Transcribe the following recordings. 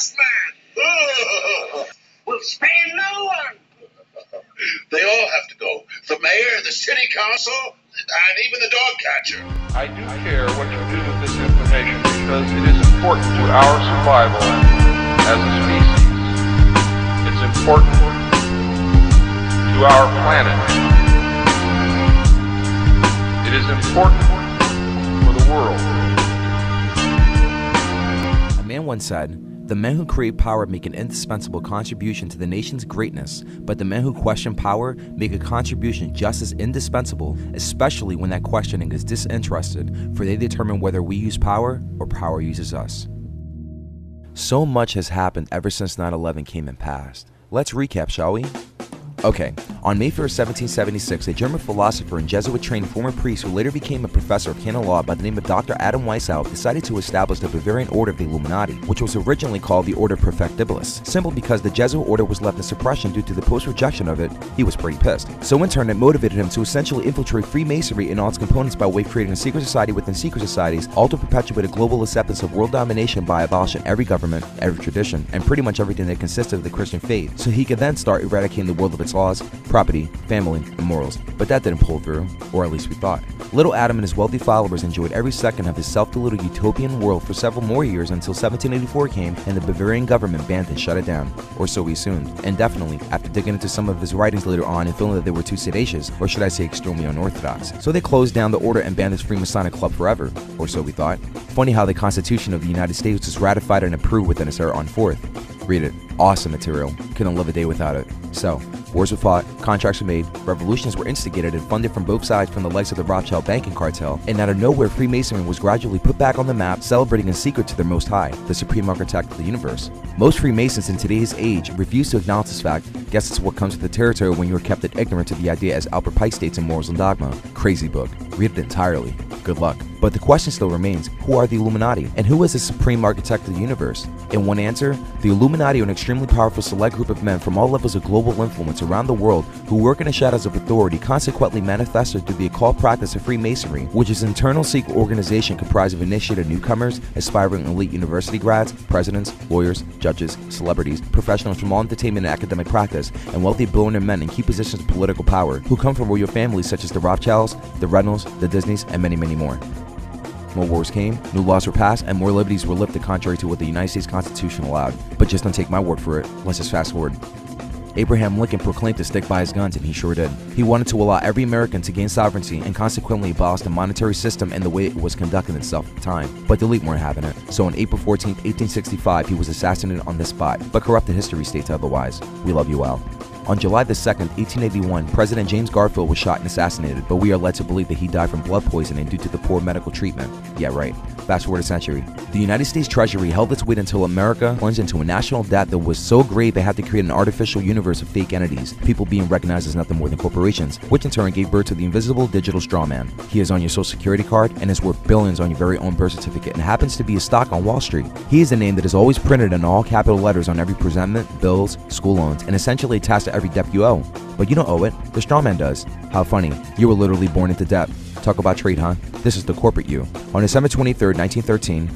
last man. We'll spare no one. They all have to go. The mayor, the city council, and even the dog catcher. I do care what you do with this information because it is important to our survival as a species. It's important to our planet. It is important for the world. A man once said, "The men who create power make an indispensable contribution to the nation's greatness, but the men who question power make a contribution just as indispensable, especially when that questioning is disinterested, for they determine whether we use power or power uses us." So much has happened ever since 9/11 came and passed. Let's recap, shall we? Okay, on May 1st, 1776, a German philosopher and Jesuit-trained former priest who later became a professor of canon law by the name of Dr. Adam Weishaupt decided to establish the Bavarian Order of the Illuminati, which was originally called the Order Perfectibilis. Simple because the Jesuit order was left in suppression due to the post-rejection of it, he was pretty pissed. So in turn, it motivated him to essentially infiltrate Freemasonry in all its components by way of creating a secret society within secret societies, all to perpetuate a global acceptance of world domination by abolishing every government, every tradition, and pretty much everything that consisted of the Christian faith, so he could then start eradicating the world of its laws, property, family, and morals. But that didn't pull through, or at least we thought. Little Adam and his wealthy followers enjoyed every second of his self-deluded utopian world for several more years until 1784 came and the Bavarian government banned and shut it down, or so we assumed. And definitely, after digging into some of his writings later on and feeling that they were too seditious, or should I say extremely unorthodox. So they closed down the order and banned his Freemasonic club forever, or so we thought. Funny how the Constitution of the United States was ratified and approved within its era on 4th. Read it. Awesome material. Couldn't live a day without it. So, wars were fought, contracts were made, revolutions were instigated and funded from both sides from the likes of the Rothschild banking cartel, and out of nowhere Freemasonry was gradually put back on the map, celebrating in secret to their Most High, the supreme architect of the universe. Most Freemasons in today's age refuse to acknowledge this fact. Guess it's what comes with the territory when you are kept ignorant to the idea, as Albert Pike states in Morals and Dogma. Crazy book. Read it entirely. Good luck. But the question still remains, who are the Illuminati? And who is the supreme architect of the universe? In one answer, the Illuminati are an extremely powerful select group of men from all levels of global influence around the world who work in the shadows of authority, consequently manifested through the occult practice of Freemasonry, which is an internal secret organization comprised of initiated newcomers, aspiring elite university grads, presidents, lawyers, judges, celebrities, professionals from all entertainment and academic practice, and wealthy billionaire men in key positions of political power who come from royal families such as the Rothschilds, the Reynolds, the Disneys, and many, many more. More wars came, new laws were passed, and more liberties were lifted contrary to what the United States Constitution allowed. But just don't take my word for it, let's just fast forward. Abraham Lincoln proclaimed to stick by his guns, and he sure did. He wanted to allow every American to gain sovereignty and consequently abolish the monetary system and the way it was conducting itself at the time. But the elite weren't having it. So on April 14, 1865, he was assassinated on the spot, but corrupted history states otherwise. We love you, Al. On July the 2nd, 1881, President James Garfield was shot and assassinated, but we are led to believe that he died from blood poisoning due to the poor medical treatment. Yeah, right. Fast forward a century. The United States Treasury held its weight until America plunged into a national debt that was so great they had to create an artificial universe of fake entities, people being recognized as nothing more than corporations, which in turn gave birth to the invisible digital straw man. He is on your social security card and is worth billions on your very own birth certificate and happens to be a stock on Wall Street. He is a name that is always printed in all capital letters on every presentment, bills, school loans, and essentially attached to every debt you owe. But you don't owe it, the straw man does. How funny, you were literally born into debt. Talk about trade, huh? This is the corporate you. On December 23rd, 1913,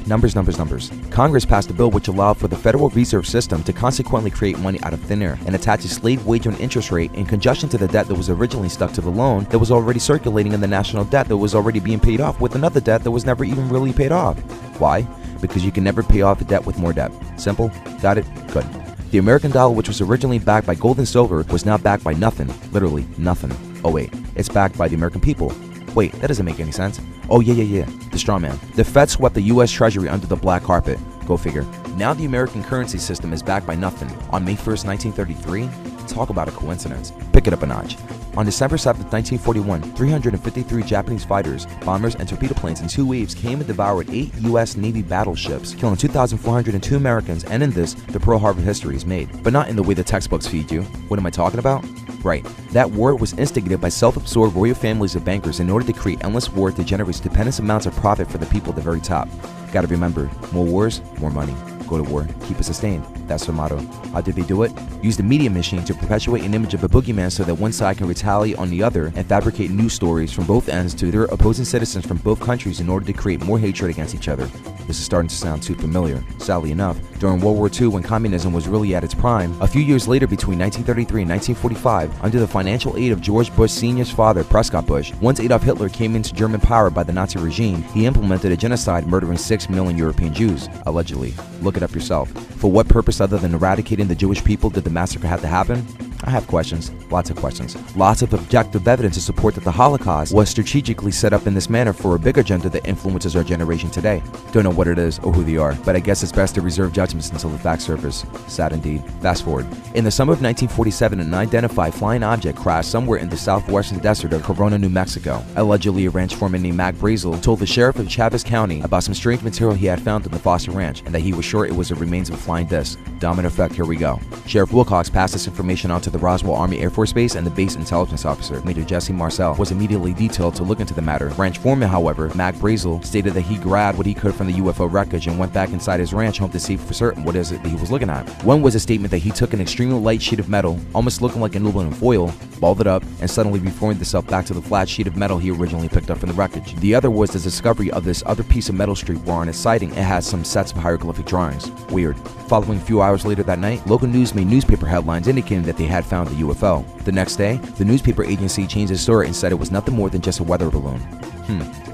numbers. Congress passed a bill which allowed for the Federal Reserve System to consequently create money out of thin air and attach a slave wage and interest rate in conjunction to the debt that was originally stuck to the loan that was already circulating in the national debt that was already being paid off with another debt that was never even really paid off. Why? Because you can never pay off a debt with more debt. Simple? Got it? Good. The American dollar, which was originally backed by gold and silver, was now backed by nothing. Literally nothing. Oh wait, it's backed by the American people. Wait, that doesn't make any sense. Oh yeah. The straw man. The Fed swept the US Treasury under the black carpet. Go figure. Now the American currency system is backed by nothing. On May 1st, 1933, talk about a coincidence. Pick it up a notch. On December 7th, 1941, 353 Japanese fighters, bombers, and torpedo planes in 2 waves came and devoured 8 U.S. Navy battleships, killing 2,402 Americans, and in this, the Pearl Harbor history is made. But not in the way the textbooks feed you. What am I talking about? Right. That war was instigated by self-absorbed royal families of bankers in order to create endless war that generates stupendous amounts of profit for the people at the very top. Gotta remember, more wars, more money. go to war, keep it sustained. That's their motto. How did they do it? Use the media machine to perpetuate an image of a boogeyman so that one side can retaliate on the other and fabricate news stories from both ends to their opposing citizens from both countries in order to create more hatred against each other. This is starting to sound too familiar. Sadly enough, during World War II, when communism was really at its prime, a few years later between 1933 and 1945, under the financial aid of George Bush Sr.'s father, Prescott Bush, once Adolf Hitler came into German power by the Nazi regime, he implemented a genocide murdering 6 million European Jews, allegedly. Look it up yourself. For what purpose other than eradicating the Jewish people did the massacre have to happen? I have questions, lots of questions, lots of objective evidence to support that the Holocaust was strategically set up in this manner for a bigger agenda that influences our generation today. Don't know what it is or who they are, but I guess it's best to reserve judgments until the facts surface. Sad indeed. Fast forward. In the summer of 1947, an unidentified flying object crashed somewhere in the southwestern desert of Corona, New Mexico. Allegedly, a ranch foreman named Mac Brazel told the sheriff of Chavez County about some strange material he had found on the Foster Ranch and that he was sure it was the remains of a flying disc. Domino effect, here we go. Sheriff Wilcox passed this information on to the Roswell Army Air Force Base, and the base intelligence officer, Major Jesse Marcel, was immediately detailed to look into the matter. Ranch foreman, however, Mac Brazel, stated that he grabbed what he could from the UFO wreckage and went back inside his ranch home to see for certain what is it that he was looking at. One was a statement that he took an extremely light sheet of metal, almost looking like an aluminum foil, balled it up, and suddenly reformed itself back to the flat sheet of metal he originally picked up from the wreckage. The other was the discovery of this other piece of metal strip where on its siding it had some sets of hieroglyphic drawings. Weird. Following a few hours later that night, local news made newspaper headlines indicating that they had found the UFO. The next day, the newspaper agency changed its story and said it was nothing more than just a weather balloon.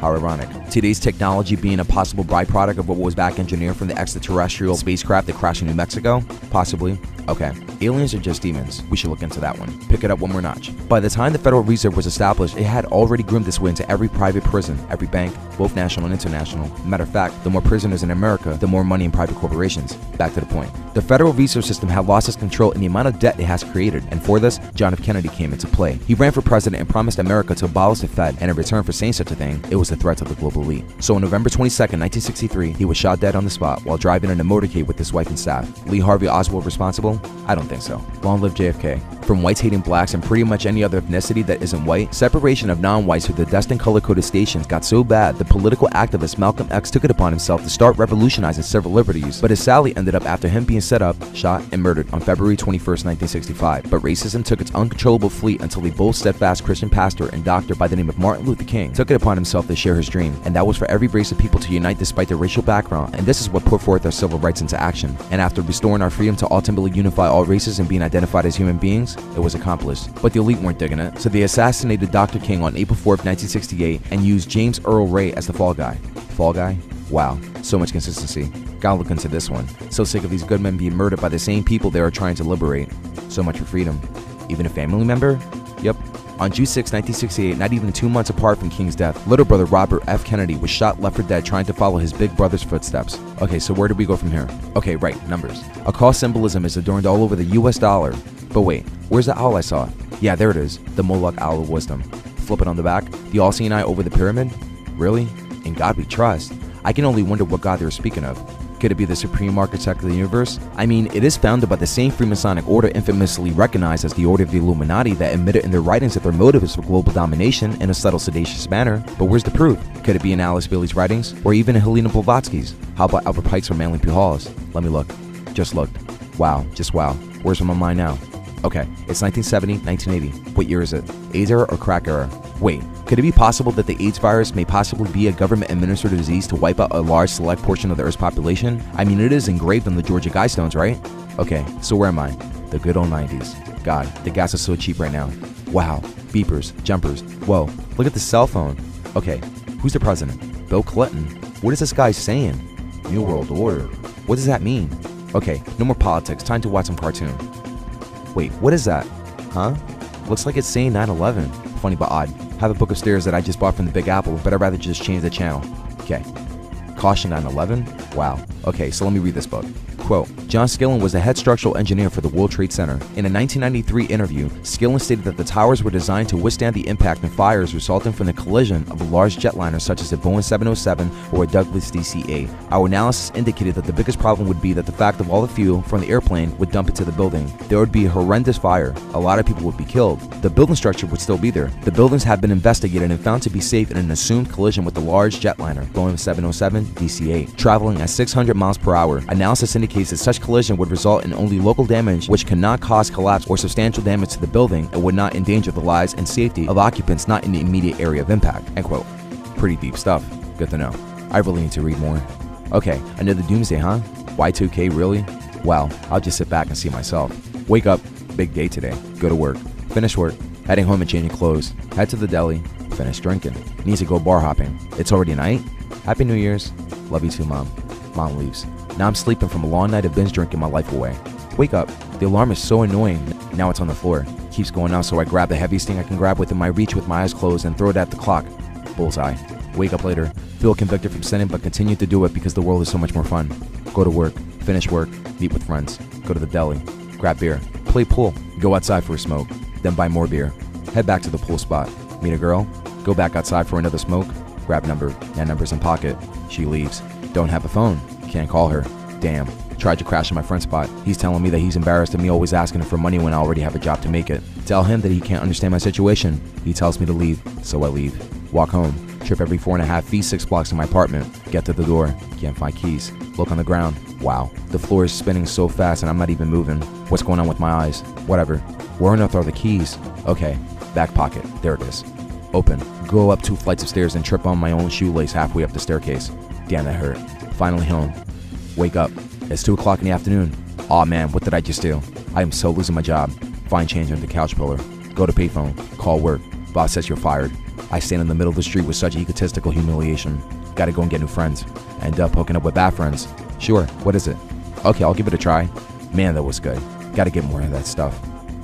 How ironic. Today's technology being a possible byproduct of what was back engineered from the extraterrestrial spacecraft that crashed in New Mexico? Possibly. Okay, aliens are just demons. We should look into that one. Pick it up one more notch. By the time the Federal Reserve was established, it had already groomed its way into every private prison, every bank, both national and international. Matter of fact, the more prisoners in America, the more money in private corporations. Back to the point. The Federal Reserve System had lost its control in the amount of debt it has created, and for this, John F. Kennedy came into play. He ran for president and promised America to abolish the Fed, and in return for saying such a thing, it was a threat to the global elite. So on November 22nd, 1963, he was shot dead on the spot while driving in a motorcade with his wife and staff. Lee Harvey Oswald responsible? I don't think so. Long live JFK. From whites hating blacks and pretty much any other ethnicity that isn't white, separation of non-whites through the destined color-coded stations got so bad the political activist Malcolm X took it upon himself to start revolutionizing civil liberties, but his sally ended up after him being set up, shot, and murdered on February 21st, 1965. But racism took its uncontrollable fleet until a bold, steadfast Christian pastor and doctor by the name of Martin Luther King took it upon himself to share his dream, and that was for every race of people to unite despite their racial background, and this is what put forth our civil rights into action. And after restoring our freedom to ultimately unify all races and being identified as human beings, it was accomplished. But the elite weren't digging it, so they assassinated Dr. King on April 4th, 1968, and used James Earl Ray as the fall guy. Fall guy? Wow, so much consistency. Gotta look into this one. So sick of these good men being murdered by the same people they are trying to liberate. So much for freedom. Even a family member? Yep. On June 6, 1968, not even 2 months apart from King's death, little brother Robert F. Kennedy was shot left for dead trying to follow his big brother's footsteps. Okay, so where do we go from here? Okay, right, numbers. Occult symbolism is adorned all over the US dollar. But wait, where's the owl I saw? Yeah, there it is, the Moloch Owl of Wisdom. Flip it on the back, the all-seeing eye over the pyramid? Really? In God we trust. I can only wonder what God they were speaking of. Could it be the supreme architect of the universe? I mean, it is founded by the same Freemasonic order infamously recognized as the Order of the Illuminati that admitted in their writings that their motive is for global domination in a subtle, sedacious manner. But where's the proof? Could it be in Alice Bailey's writings? Or even in Helena Blavatsky's? How about Albert Pike's or Manly P. Hall's? Let me look. Just looked. Wow, just wow. Where's my mind now? Okay, it's 1970, 1980. What year is it? AIDS era or crack era? Wait, could it be possible that the AIDS virus may possibly be a government-administered disease to wipe out a large select portion of the Earth's population? I mean, it is engraved on the Georgia Guidestones, right? Okay, so where am I? The good old 90s. God, the gas is so cheap right now. Wow, beepers, jumpers. Whoa, look at the cell phone. Okay, who's the president? Bill Clinton. What is this guy saying? New World Order. What does that mean? Okay, no more politics, time to watch some cartoon. Wait, what is that? Huh? Looks like it's saying 9/11. Funny but odd. Have a book of stairs that I just bought from the Big Apple, but I'd rather just change the channel. Okay. Caution 9/11? Wow. Okay, so let me read this book. Quote, John Skillen was the head structural engineer for the World Trade Center. In a 1993 interview, Skillen stated that the towers were designed to withstand the impact and fires resulting from the collision of a large jetliner such as a Boeing 707 or a Douglas DC-8. Our analysis indicated that the biggest problem would be that the fact of all the fuel from the airplane would dump into the building. There would be a horrendous fire. A lot of people would be killed. The building structure would still be there. The buildings have been investigated and found to be safe in an assumed collision with the large jetliner, Boeing 707 DC-8, traveling at 600 miles per hour. Analysis indicates that such collision would result in only local damage which cannot cause collapse or substantial damage to the building and would not endanger the lives and safety of occupants not in the immediate area of impact. End quote. Pretty deep stuff. Good to know. I really need to read more. Okay, another doomsday, huh? Y2K, really? Well, I'll just sit back and see myself. Wake up, big day today. Go to work. Finish work. Heading home and changing clothes. Head to the deli. Finish drinking. Needs to go bar hopping. It's already night. Happy New Year's. Love you too, Mom. Mom leaves. Now I'm sleeping from a long night of binge drinking my life away. Wake up. The alarm is so annoying. Now it's on the floor. Keeps going out, so I grab the heaviest thing I can grab within my reach with my eyes closed and throw it at the clock. Bullseye. Wake up later. Feel convicted from sinning but continue to do it because the world is so much more fun. Go to work. Finish work. Meet with friends. Go to the deli. Grab beer. Play pool. Go outside for a smoke. Then buy more beer. Head back to the pool spot. Meet a girl. Go back outside for another smoke. Grab number. That number's in pocket. She leaves. Don't have a phone. Can't call her. Damn. Tried to crash in my friend's spot. He's telling me that he's embarrassed of me always asking him for money when I already have a job to make it. Tell him that he can't understand my situation. He tells me to leave, so I leave. Walk home. Trip every 4.5 feet 6 blocks to my apartment. Get to the door. Can't find keys. Look on the ground. Wow. The floor is spinning so fast and I'm not even moving. What's going on with my eyes? Whatever. Where on earth are the keys? Okay. Back pocket. There it is. Open. Go up 2 flights of stairs and trip on my own shoelace halfway up the staircase. Damn, that hurt. Finally home. Wake up. It's 2 o'clock in the afternoon. Aw man, what did I just do? I am so losing my job. Find change under the couch pillar. Go to payphone. Call work. Boss says you're fired. I stand in the middle of the street with such egotistical humiliation. Gotta go and get new friends. End up hooking up with bad friends. Sure, what is it? Okay, I'll give it a try. Man, that was good. Gotta get more of that stuff.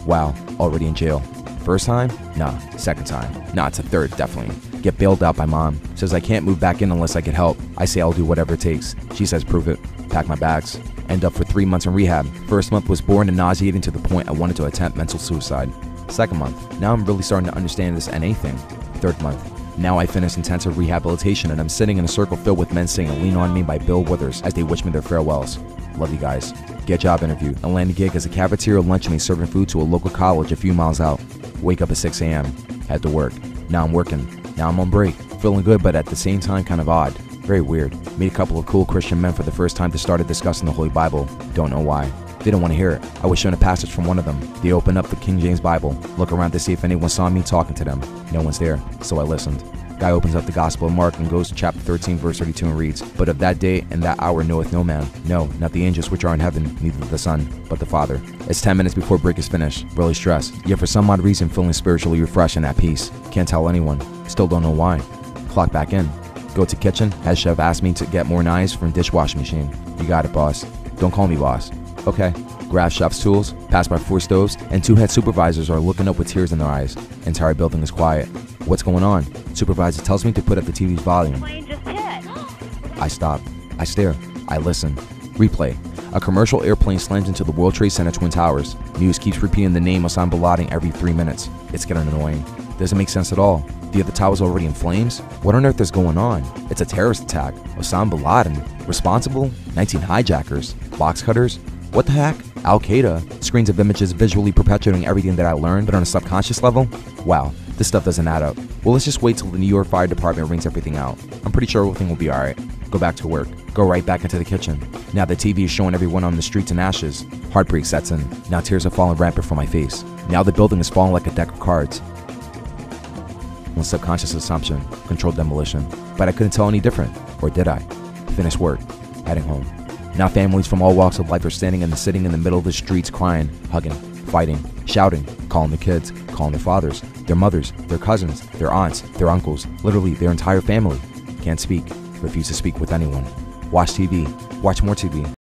Wow, already in jail. First time? Nah. Second time? Nah, it's a third, definitely. Get bailed out by mom. Says I can't move back in unless I get help. I say I'll do whatever it takes. She says prove it. Pack my bags. End up for 3 months in rehab. First month was boring and nauseating to the point I wanted to attempt mental suicide. Second month, now I'm really starting to understand this NA thing. Third month, now I finished intensive rehabilitation and I'm sitting in a circle filled with men singing Lean On Me by Bill Withers as they wish me their farewells. Love you guys. Get job interview. I land a gig as a cafeteria lunchmate serving food to a local college a few miles out. Wake up at 6 a.m. Head to work. Now I'm working. Now I'm on break. Feeling good but at the same time kind of odd. Very weird. Meet a couple of cool Christian men for the first time that started discussing the Holy Bible. Don't know why. They didn't want to hear it. I was shown a passage from one of them. They opened up the King James Bible. Look around to see if anyone saw me talking to them. No one's there, so I listened. Guy opens up the Gospel of Mark and goes to chapter 13 verse 32 and reads, But of that day and that hour knoweth no man, no, not the angels which are in heaven, neither the Son, but the Father. It's 10 minutes before break is finished. Really stressed, yet for some odd reason feeling spiritually refreshed and at peace. Can't tell anyone. Still don't know why. Clock back in. Go to kitchen. Head chef asked me to get more knives from dishwashing machine. You got it, boss. Don't call me boss. Okay. Grab chef's tools, pass by 4 stoves, and 2 head supervisors are looking up with tears in their eyes. Entire building is quiet. What's going on? Supervisor tells me to put up the TV's volume. Plane just hit. I stop. I stare. I listen. Replay. A commercial airplane slams into the World Trade Center Twin Towers. News keeps repeating the name Osama bin Laden every 3 minutes. It's getting annoying. Doesn't make sense at all. The other tower's already in flames? What on earth is going on? It's a terrorist attack. Osama bin Laden. Responsible? 19 hijackers. Box cutters? What the heck? Al-Qaeda. Screens of images visually perpetuating everything that I learned, but on a subconscious level? Wow, this stuff doesn't add up. Well, let's just wait till the New York Fire Department rings everything out. I'm pretty sure everything will be alright. Go back to work. Go right back into the kitchen. Now the TV is showing everyone on the streets in ashes. Heartbreak sets in. Now tears are falling rampant from my face. Now the building is falling like a deck of cards. One subconscious assumption, controlled demolition. But I couldn't tell any different. Or did I? Finished work. Heading home. Now families from all walks of life are standing and sitting in the middle of the streets crying, hugging, fighting, shouting, calling their kids, calling their fathers, their mothers, their cousins, their aunts, their uncles, literally their entire family. Can't speak, refuse to speak with anyone. Watch TV, watch more TV,